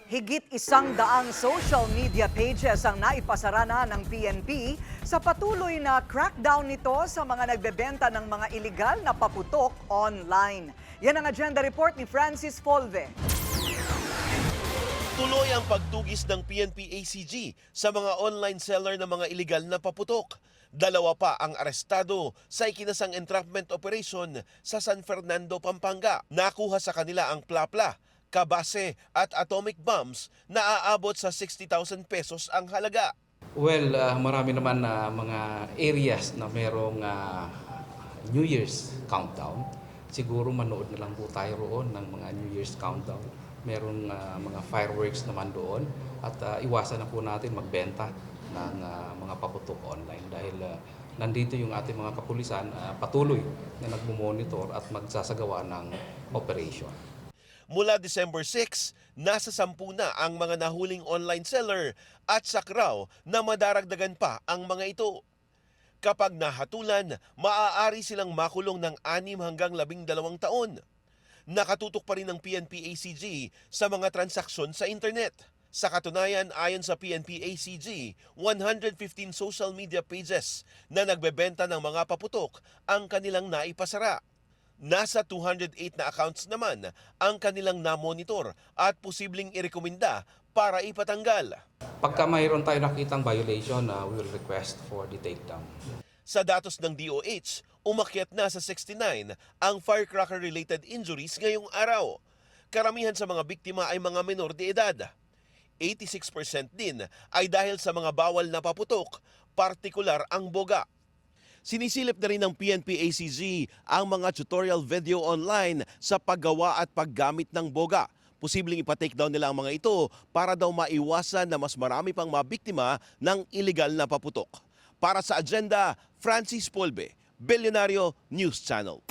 Higit 100 social media pages ang naipasara na ng PNP sa patuloy na crackdown nito sa mga nagbebenta ng mga iligal na paputok online. Yan ang agenda report ni Francis Folve. Tuloy ang pagtugis ng PNP-ACG sa mga online seller ng mga iligal na paputok. Dalawa pa ang arestado sa ikinasang entrapment operation sa San Fernando, Pampanga. Nakuha sa kanila ang plapla, kabase at atomic bombs na aabot sa 60,000 pesos ang halaga. Well, marami naman na mga areas na merong New Year's countdown. Siguro manood na lang po tayo roon ng mga New Year's countdown. Merong mga fireworks naman doon at iwasan na po natin magbenta ng mga paputok online dahil nandito yung ating mga kapulisan patuloy na nagmumonitor at magsasagawa ng operation. Mula December 6, nasa 10 na ang mga nahuling online seller at sakraw na madaragdagan pa ang mga ito. Kapag nahatulan, maaari silang makulong ng 6 hanggang 12 taon. Nakatutok pa rin ang PNP-ACG sa mga transaksyon sa internet. Sa katunayan, ayon sa PNP-ACG, 115 social media pages na nagbebenta ng mga paputok ang kanilang naipasara. Nasa 208 na accounts naman ang kanilang namonitor at posibleng irekomenda para ipatanggal. Pagka mayroon tayo nakitang violation, we will request for the takedown. Sa datos ng DOH, umakyat na sa 69 ang firecracker-related injuries ngayong araw. Karamihan sa mga biktima ay mga menor de edad. 86% din ay dahil sa mga bawal na paputok, partikular ang boga. Sinisilip na rin ng PNP-ACG ang mga tutorial video online sa paggawa at paggamit ng boga. Posibleng ipa-take down nila ang mga ito para daw maiwasan na mas marami pang mabiktima ng iligal na paputok. Para sa agenda, Francis Polve, Billionario News Channel.